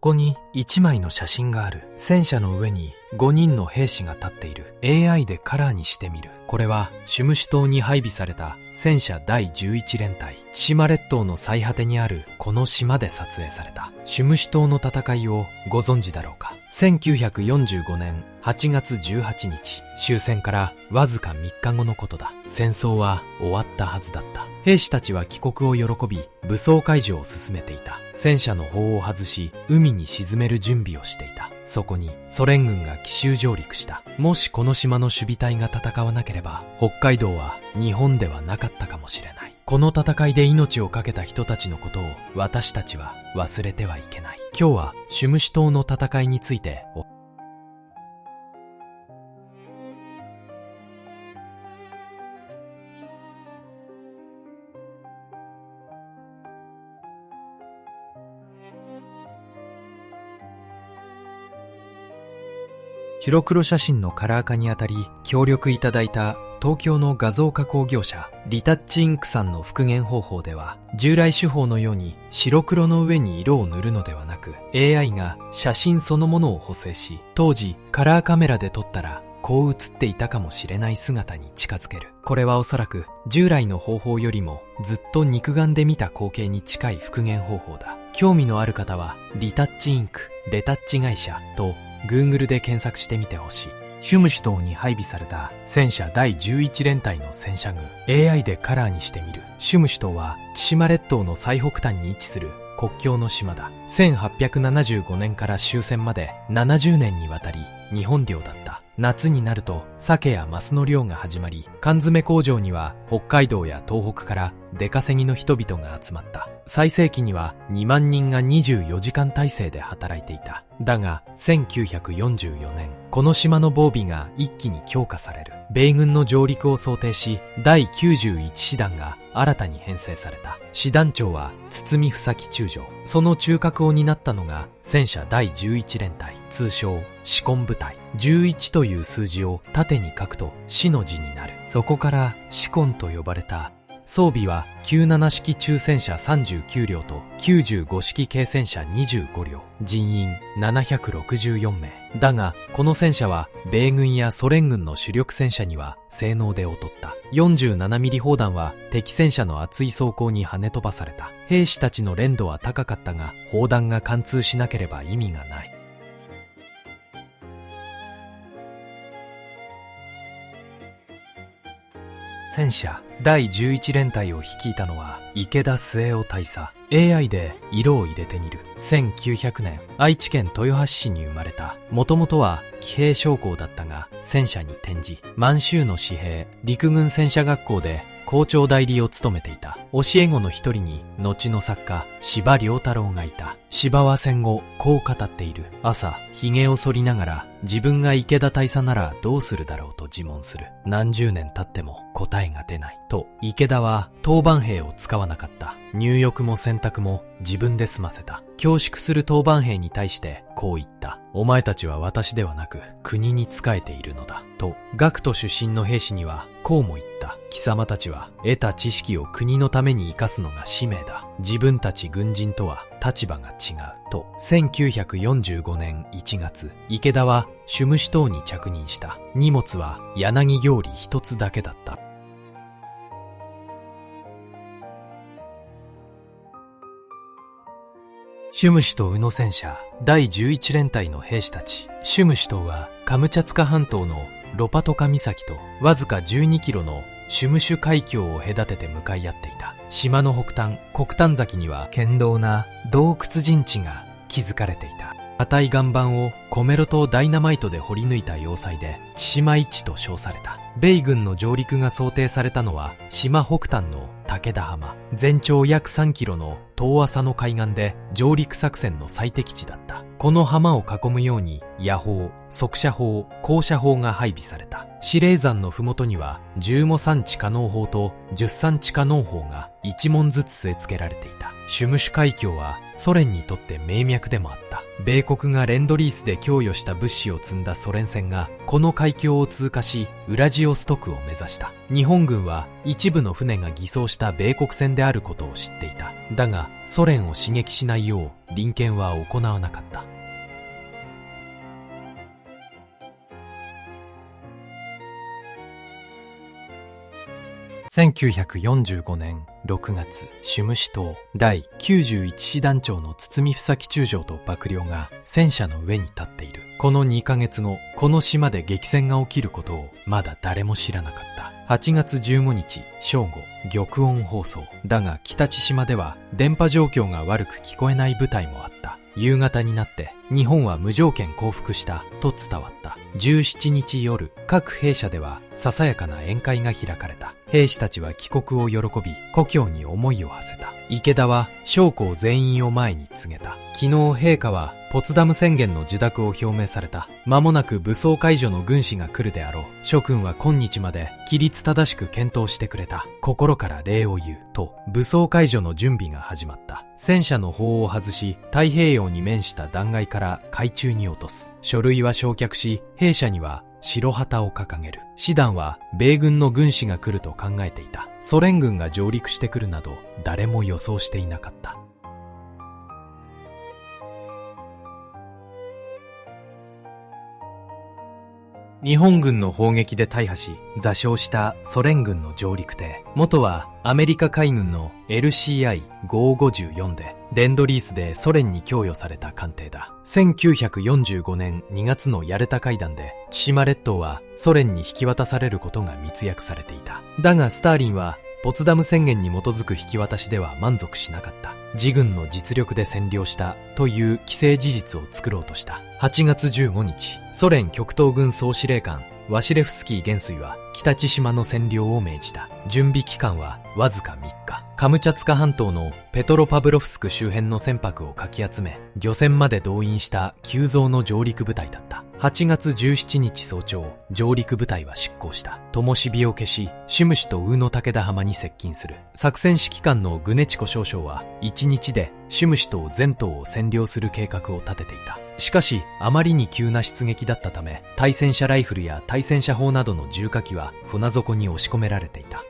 こに1枚の写真がある。戦車の上に5人の兵士が立っている。 AI でカラーにしてみる。これはシュムシュ島に配備された戦車第11連隊。千島列島の最果てにあるこの島で撮影された。シュムシュ島の戦いをご存知だろうか。1945年8月18日、終戦からわずか3日後のことだ。戦争は終わったはずだった。兵士たちは帰国を喜び、武装解除を進めていた。戦車の砲を外し、海に沈める準備をしていた。そこにソ連軍が奇襲上陸した。もしこの島の守備隊が戦わなければ、北海道は日本ではなかったかもしれない。この戦いで命を懸けた人たちのことを私たちは忘れてはいけない。今日はシュムシュ島の戦いについて白黒写真のカラー化にあたり協力いただいた東京の画像加工業者リタッチインクさんの復元方法では、従来手法のように白黒の上に色を塗るのではなく、 AI が写真そのものを補正し、当時カラーカメラで撮ったらこう写っていたかもしれない姿に近づける。これはおそらく従来の方法よりもずっと肉眼で見た光景に近い復元方法だ。興味のある方はリタッチインクレタッチ会社と Google で検索してみてほしい。シュムシュ島に配備された戦車第11連隊の戦車群、 AI でカラーにしてみる。シュムシュ島は千島列島の最北端に位置する国境の島だ。1875年から終戦まで70年にわたり日本領だった。夏になると鮭やマスの漁が始まり、缶詰工場には北海道や東北から出稼ぎの人々が集まった。最盛期には2万人が24時間体制で働いていた。だが1944年、この島の防備が一気に強化される。米軍の上陸を想定し、第91師団が新たに編成された。師団長は堤房木中将。その中核を担ったのが戦車第11連隊、通称士官部隊。11という数字を縦に書くと士の字になる。そこから士官と呼ばれた。装備は97式中戦車39両と95式軽戦車25両、人員764名。だがこの戦車は米軍やソ連軍の主力戦車には性能で劣った。47ミリ砲弾は敵戦車の厚い装甲に跳ね飛ばされた。兵士たちの練度は高かったが、砲弾が貫通しなければ意味がない。戦車第11連隊を率いたのは池田末男大佐。 AI で色を入れてみる。1900年、愛知県豊橋市に生まれた。もともとは騎兵将校だったが、戦車に転じ満州の私兵陸軍戦車学校で校長代理を務めていた。教え子の一人に後の作家司馬遼太郎がいた。司馬は戦後こう語っている。朝髭を剃りながら、自分が池田大佐ならどうするだろうと自問する。何十年経っても答えが出ないと。池田は当番兵を使わなかった。入浴も洗濯も自分で済ませた。恐縮する当番兵に対してこう言った。お前たちは私ではなく国に仕えているのだと。学徒出身の兵士にはこうも言った。貴様たちは得た知識を国のために生かすのが使命だ。自分たち軍人とは立場が違うと。1945年1月、池田はシュムシュ島に着任した。荷物は柳行李一つだけだった。シュムシュと宇野戦車第11連隊の兵士たち。シュムシュ島はカムチャツカ半島のロパトカ岬とわずか12キロのシュムシュ海峡を隔てて向かい合っていた。島の北端、黒丹崎には堅牢な洞窟陣地が築かれていた。硬い岩盤を米炉とダイナマイトで掘り抜いた要塞で千島一と称された。米軍の上陸が想定されたのは島北端の武田浜、全長約3キロの遠浅の海岸で上陸作戦の最適地だった。この浜を囲むように野砲、速射砲、高射砲が配備された。司令山の麓には15産地可能砲と10産地可能砲が1門ずつ据え付けられていた。シュムシュ海峡はソ連にとって名脈でもあった。米国がレンドリースで供与した物資を積んだソ連船がこの海峡を通過し、ウラジオストクを目指した。日本軍は一部の船が偽装した米国船であることを知っていた。だがソ連を刺激しないよう臨検は行わなかった。1945年6月、シュムシ島第91師団長の堤房吉中将と幕僚が戦車の上に立っている。この2ヶ月後、この島で激戦が起きることをまだ誰も知らなかった。8月15日正午、玉音放送。だが北千島では電波状況が悪く聞こえない部隊もあった。夕方になって日本は無条件降伏したと伝わった。17日夜、各兵舎ではささやかな宴会が開かれた。兵士たちは帰国を喜び、故郷に思いを馳せた。池田は将校全員を前に告げた。昨日陛下はポツダム宣言の受諾を表明された。間もなく武装解除の軍師が来るであろう。諸君は今日まで規律正しく検討してくれた。心から礼を言う。と、武装解除の準備が始まった。戦車の砲を外し、太平洋に面した断崖から海中に落とす。書類は焼却し、兵舎には白旗を掲げる。師団は米軍の軍師が来ると考えていた。ソ連軍が上陸してくるなど誰も予想していなかった。日本軍の砲撃で大破し座礁したソ連軍の上陸艇。元はアメリカ海軍の LCI-554 でレンドリースでソ連に供与された艦艇だ。1945年2月のヤルタ会談で千島列島はソ連に引き渡されることが密約されていた。だがスターリンはポツダム宣言に基づく引き渡しでは満足しなかった。自軍の実力で占領したという既成事実を作ろうとした。8月15日、ソ連極東軍総司令官ワシレフスキー元帥は北千島の占領を命じた。準備期間はわずか3日。カムチャツカ半島のペトロパブロフスク周辺の船舶をかき集め、漁船まで動員した急増の上陸部隊だった。8月17日早朝、上陸部隊は出港した。灯火を消し、シュムシとウーノ武田浜に接近する。作戦指揮官のグネチコ少将は、1日でシュムシ島全島を占領する計画を立てていた。しかし、あまりに急な出撃だったため、対戦車ライフルや対戦車砲などの重火器は船底に押し込められていた。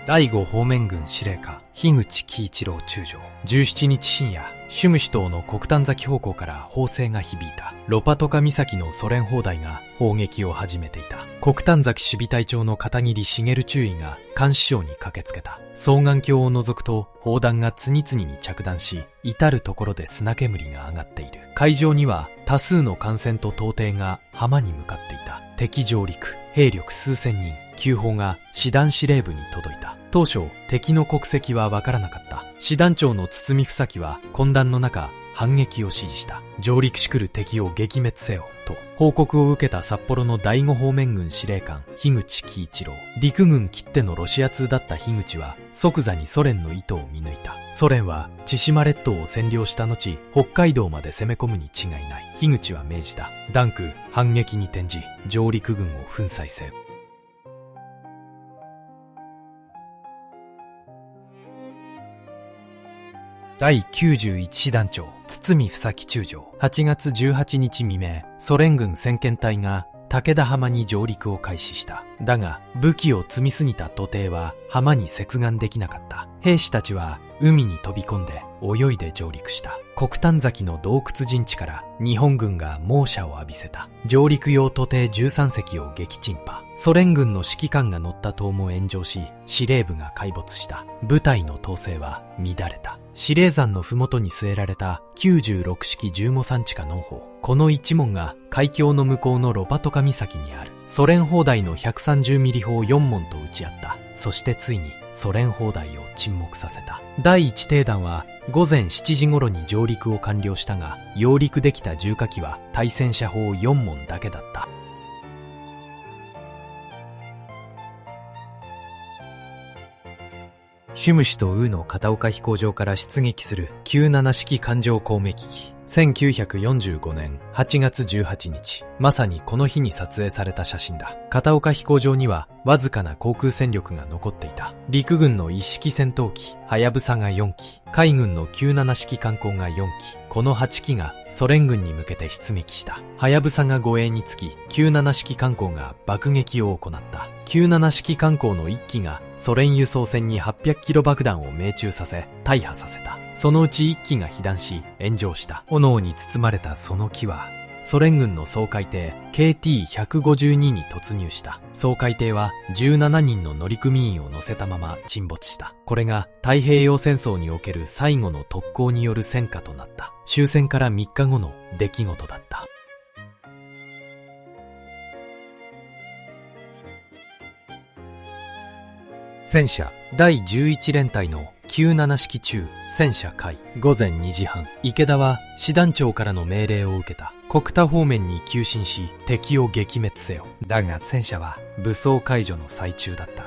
第5方面軍司令官樋口喜一郎中将。17日深夜、シュムシ島の黒丹崎方向から砲声が響いた。ロパトカ岬のソ連砲台が砲撃を始めていた。黒丹崎守備隊長の片桐茂中尉が監視省に駆けつけた。双眼鏡を覗くと砲弾が次々に着弾し、至るところで砂煙が上がっている。海上には多数の艦船と艦艇が浜に向かっていた。敵上陸、兵力数千人、急報が師団司令部に届いた。当初、敵の国籍はわからなかった。師団長の堤房木は混乱の中、反撃を指示した。上陸し来る敵を撃滅せよ、と報告を受けた札幌の第5方面軍司令官、樋口喜一郎。陸軍きってのロシア通だった樋口は、即座にソ連の意図を見抜いた。ソ連は、千島列島を占領した後、北海道まで攻め込むに違いない。樋口は命じた。断空、反撃に転じ、上陸軍を粉砕せよ。第91師団長、堤房木中将。8月18日未明、ソ連軍先遣隊が武田浜に上陸を開始した。だが、武器を積みすぎた渡艇は浜に接岸できなかった。兵士たちは海に飛び込んで泳いで上陸した。黒丹崎の洞窟陣地から日本軍が猛射を浴びせた。上陸用渡艇13隻を撃沈波。ソ連軍の指揮官が乗った塔も炎上し、司令部が壊没した。部隊の統制は乱れた。司令山のふもとに据えられた96式15産地下農法。この一門が海峡の向こうのロパトカ岬にある。ソ連砲台の130ミリ砲4門と撃ち合った。そしてついにソ連砲台を沈黙させた。第1艇団は午前7時頃に上陸を完了したが、揚陸できた重火器は対戦車砲4門だけだった。シュムシとウーの片岡飛行場から出撃する97式艦上攻撃機。1945年8月18日、まさにこの日に撮影された写真だ。片岡飛行場にはわずかな航空戦力が残っていた。陸軍の一式戦闘機、はやぶさが4機、海軍の97式艦砲が4機、この8機がソ連軍に向けて出撃した。はやぶさが護衛につき、97式艦砲が爆撃を行った。97式艦砲の1機がソ連輸送船に800キロ爆弾を命中させ、大破させた。そのうち1機が被弾し、炎上した。炎に包まれたその機は、ソ連軍の掃海艇 KT-152 に突入した。掃海艇は17人の乗組員を乗せたまま沈没した。これが太平洋戦争における最後の特攻による戦果となった。終戦から3日後の出来事だった。戦車第11連隊の97式中戦車海。午前2時半、池田は師団長からの命令を受けた。国田方面に急進し、敵を撃滅せよ。だが戦車は武装解除の最中だった。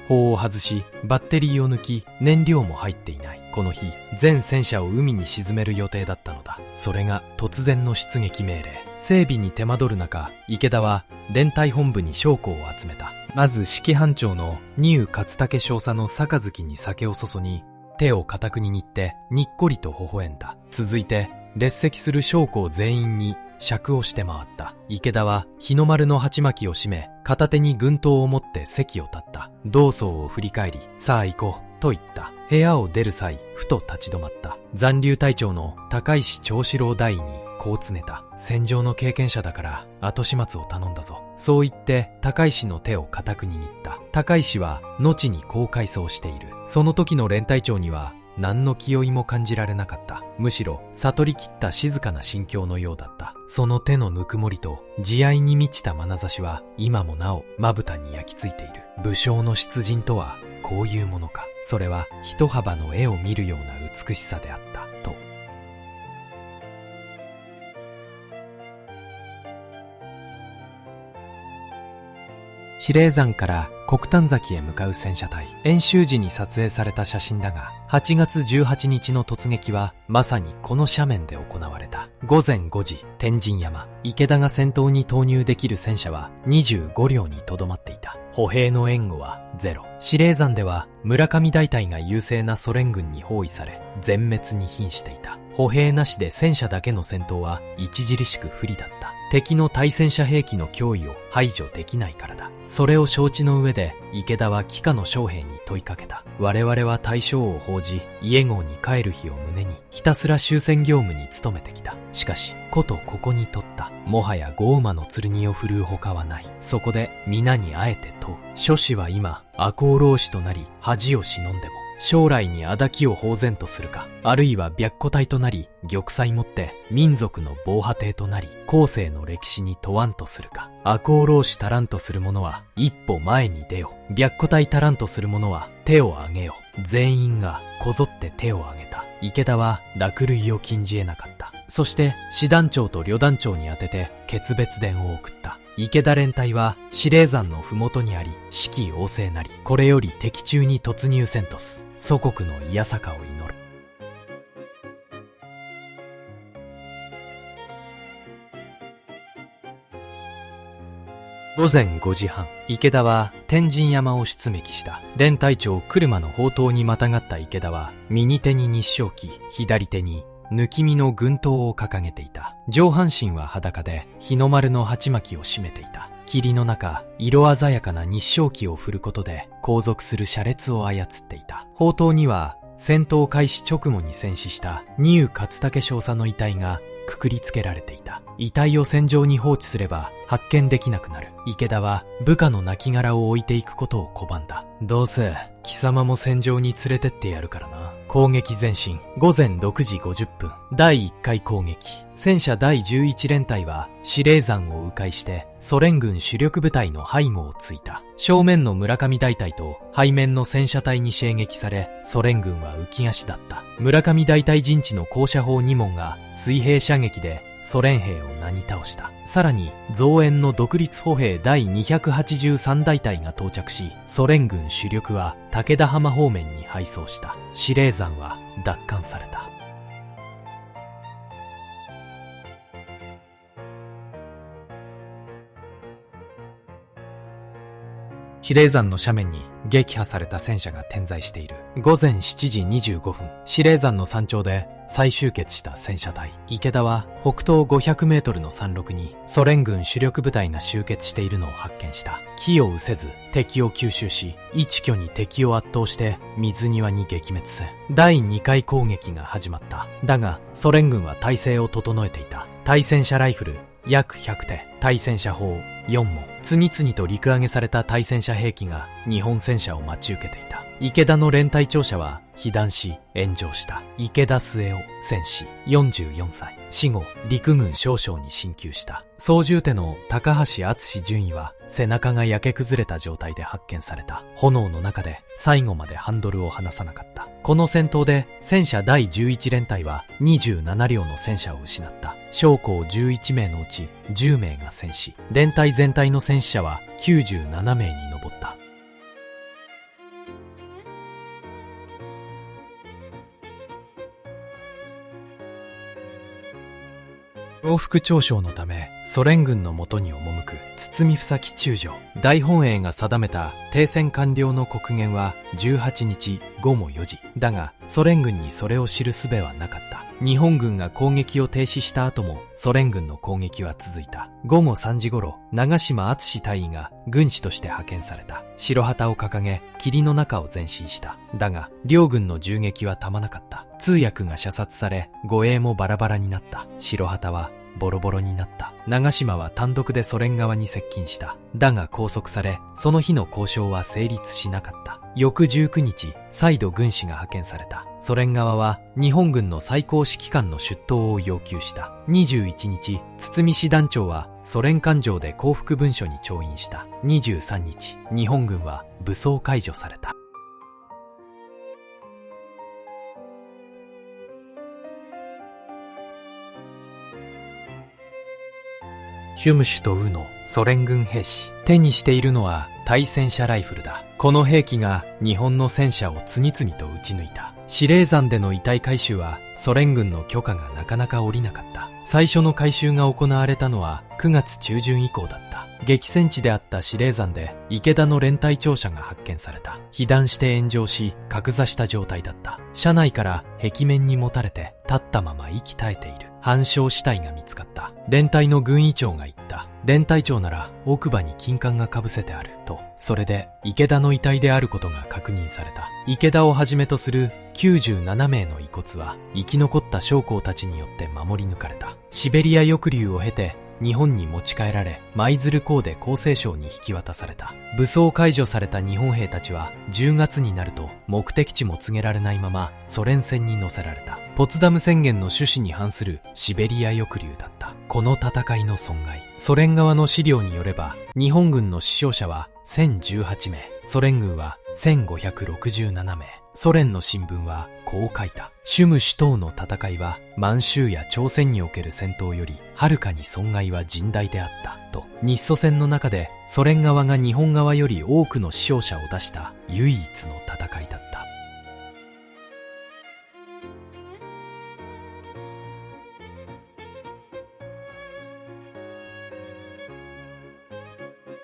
砲を外し、バッテリーを抜き、燃料も入っていない。この日、全戦車を海に沈める予定だったのだ。それが突然の出撃命令。整備に手間取る中、池田は連隊本部に将校を集めた。まず指揮班長の丹生勝武少佐の杯に酒を注ぎ、手を固く握ってにっこりと微笑んだ。続いて列席する将校全員に酌をして回った。池田は日の丸の鉢巻きを締め、片手に軍刀を持って席を立った。同窓を振り返り、さあ行こうと言った。部屋を出る際、ふと立ち止まった。残留隊長の高石長四郎大尉にこう告げた。戦場の経験者だから後始末を頼んだぞ。そう言って高石の手を固く握った。高石は後にこう回想している。その時の連隊長には何の気負いも感じられなかった。むしろ悟り切った静かな心境のようだった。その手のぬくもりと慈愛に満ちた眼差しは今もなおまぶたに焼き付いている。武将の出陣とはこういうものか。それは一幅の絵を見るような美しさであったと。司令山から黒丹崎へ向かう戦車隊。演習時に撮影された写真だが、8月18日の突撃はまさにこの斜面で行われた。午前5時、天神山。池田が先頭に投入できる戦車は25両にとどまっていた。歩兵の援護はゼロ。司令山では村上大隊が優勢なソ連軍に包囲され、全滅に瀕していた。歩兵なしで戦車だけの戦闘は著しく不利だった。敵の対戦車兵器の脅威を排除できないからだ。それを承知の上で池田は帰化の将兵に問いかけた。我々は大将を報じ、家郷に帰る日を胸にひたすら終戦業務に努めてきた。しかしことここにとった。もはや豪馬の剣を振るうほかはない。そこで皆にあえて問う。諸子は今赤穂浪士となり恥を忍んでも将来に仇きを放然とするか、あるいは白虎隊となり玉砕もって民族の防波堤となり後世の歴史に問わんとするか。赤穂浪士足らんとする者は一歩前に出よ。白虎隊足らんとする者は手を挙げよ。全員がこぞって手を挙げた。池田は落類を禁じ得なかった。そして師団長と旅団長に宛てて決別電を送った。池田連隊は司令山のふもとにあり、士気旺盛なり、これより敵中に突入せんとす。祖国のいやさかを祈る。午前5時半、池田は天神山を出撃した。連隊長車の砲塔にまたがった池田は、右手に日章旗、左手に抜き身の軍刀を掲げていた。上半身は裸で日の丸の鉢巻きを締めていた。霧の中、色鮮やかな日章旗を振ることで後続する車列を操っていた。砲塔には戦闘開始直後に戦死した丹生勝武少佐の遺体がくくりつけられていた。遺体を戦場に放置すれば発見できなくなる。池田は部下の亡骸を置いていくことを拒んだ。どうせ貴様も戦場に連れてってやるからな。攻撃前進。午前6時50分。第1回攻撃。戦車第11連隊は司令山を迂回してソ連軍主力部隊の背後をついた。正面の村上大隊と背面の戦車隊に射撃され、ソ連軍は浮き足だった。村上大隊陣地の高射砲2門が水平射撃でソ連兵をなぎ倒した。さらに増援の独立歩兵第283大隊が到着し、ソ連軍主力は武田浜方面に敗走した。司令山は奪還された。比叡山の斜面に撃破された戦車が点在している。午前7時25分、比叡山の山頂で再集結した戦車隊。池田は北東500メートルの山麓にソ連軍主力部隊が集結しているのを発見した。機を失せず敵を吸収し、一挙に敵を圧倒して水際に撃滅せ、第2回攻撃が始まった。だがソ連軍は態勢を整えていた。対戦車ライフル約100手、対戦車砲4門、次々と陸揚げされた対戦車兵器が日本戦車を待ち受けていた。池田の連隊長車は被弾し炎上した。池田末男戦士44歳、死後陸軍少将に進級した。操縦手の高橋敦准尉は背中が焼け崩れた状態で発見された。炎の中で最後までハンドルを離さなかった。この戦闘で戦車第11連隊は27両の戦車を失った。将校11名のうち10名が戦死、連隊全体の戦死者は97名に上った。降伏嘲笑のためソ連軍のもとに赴く堤房木中将。大本営が定めた停戦完了の刻限は18日午後4時。だがソ連軍にそれを知る術はなかった。日本軍が攻撃を停止した後もソ連軍の攻撃は続いた。午後3時頃、長島敦大尉が軍師として派遣された。白旗を掲げ霧の中を前進した。だが両軍の銃撃はたまなかった。通訳が射殺され護衛もバラバラになった。白旗はボロボロになった。長島は単独でソ連側に接近した。だが拘束され、その日の交渉は成立しなかった。翌19日、再度軍師が派遣された。ソ連側は日本軍の最高指揮官の出頭を要求した。21日、堤師団長はソ連艦上で降伏文書に調印した。23日、日本軍は武装解除された。シュムシュとウのソ連軍兵士。手にしているのは対戦車ライフルだ。この兵器が日本の戦車を次々と撃ち抜いた。比叡山での遺体回収はソ連軍の許可がなかなか下りなかった。最初の回収が行われたのは9月中旬以降だった。激戦地であった比叡山で池田の連隊長車が発見された。被弾して炎上し角座した状態だった。車内から壁面にもたれて立ったまま息絶えている半焼死体が見つかった。連隊の軍医長が言った。連隊長なら奥歯に金冠がかぶせてあると。それで池田の遺体であることが確認された。池田をはじめとする97名の遺骨は生き残った将校たちによって守り抜かれた。シベリア抑留を経て日本に持ち帰られ、舞鶴港で厚生省に引き渡された。武装解除された日本兵たちは10月になると目的地も告げられないままソ連船に乗せられた。ポツダム宣言の趣旨に反するシベリア抑留だった。この戦いの損害、ソ連側の資料によれば日本軍の死傷者は1018名、ソ連軍は1567名。ソ連の新聞はこう書いた。シュムシュトーの戦いは満州や朝鮮における戦闘よりはるかに損害は甚大であったと。日ソ戦の中でソ連側が日本側より多くの死傷者を出した唯一の戦いだった。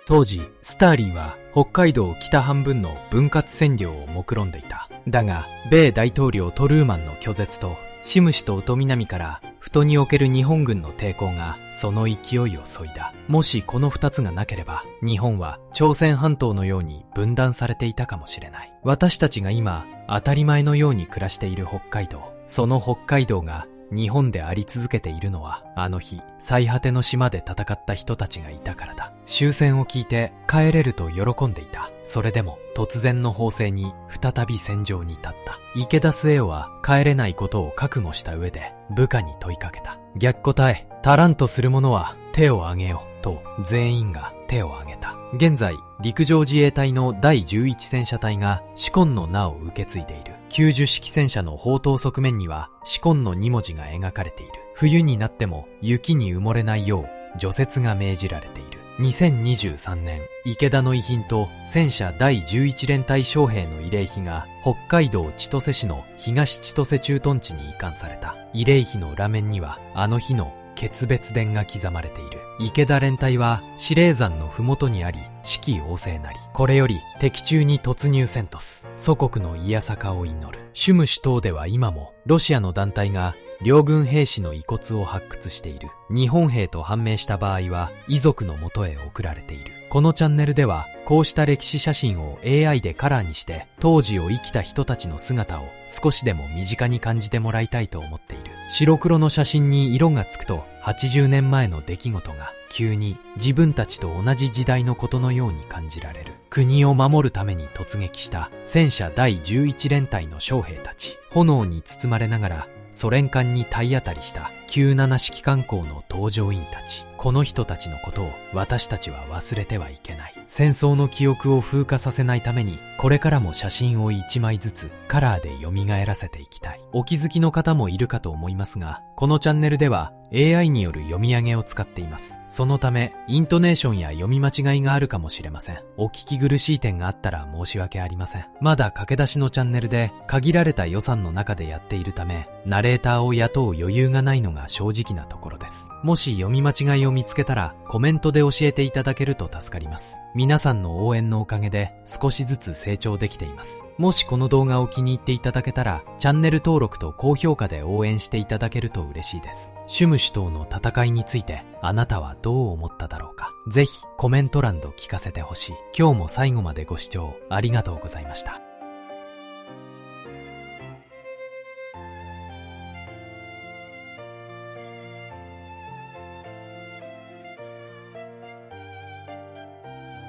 当時スターリンは北海道北半分の分割占領を目論んでいた。だが米大統領トルーマンの拒絶とシムシュとウト南からフトにおける日本軍の抵抗がその勢いを削いだ。もしこの二つがなければ日本は朝鮮半島のように分断されていたかもしれない。私たちが今当たり前のように暮らしている北海道、その北海道が日本であり続けているのはあの日最果ての島で戦った人たちがいたからだ。終戦を聞いて帰れると喜んでいた。それでも突然の砲声に再び戦場に立った。池田末男は帰れないことを覚悟した上で部下に問いかけた。逆答え、足らんとする者は手を挙げよと全員が手を挙げた。現在陸上自衛隊の第11戦車隊がシコンの名を受け継いでいる。90式戦車の砲塔側面にはシコンの2文字が描かれている。冬になっても雪に埋もれないよう除雪が命じられている。2023年、池田の遺品と戦車第11連隊将兵の慰霊碑が北海道千歳市の東千歳駐屯地に移管された。慰霊碑の裏面にはあの日の決別伝が刻まれている。池田連隊は司令山のふもとにあり、士気旺盛なり。これより敵中に突入せんとす。祖国のいやさかを祈る。シュムシュ島では今もロシアの団体が両軍兵士の遺骨を発掘している。日本兵と判明した場合は遺族のもとへ送られている。このチャンネルではこうした歴史写真を AI でカラーにして当時を生きた人たちの姿を少しでも身近に感じてもらいたいと思っている。白黒の写真に色がつくと80年前の出来事が急に自分たちと同じ時代のことのように感じられる。国を守るために突撃した戦車第11連隊の将兵たち。炎に包まれながらソ連艦に体当たりした97指揮官校の搭乗員たち。この人たちのことを私たちは忘れてはいけない。戦争の記憶を風化させないために、これからも写真を1枚ずつカラーで蘇らせていきたい。お気づきの方もいるかと思いますが、このチャンネルでは AI による読み上げを使っています。そのため、イントネーションや読み間違いがあるかもしれません。お聞き苦しい点があったら申し訳ありません。まだ駆け出しのチャンネルで限られた予算の中でやっているため、ナレーターを雇う余裕がないのが正直なところです。もし読み間違いを見つけたらコメントで教えていただけると助かります。皆さんの応援のおかげで少しずつ成長できています。もしこの動画を気に入っていただけたら、チャンネル登録と高評価で応援していただけると嬉しいです。シュムシュ島の戦いについてあなたはどう思っただろうか。ぜひコメント欄と聞かせてほしい。今日も最後までご視聴ありがとうございました。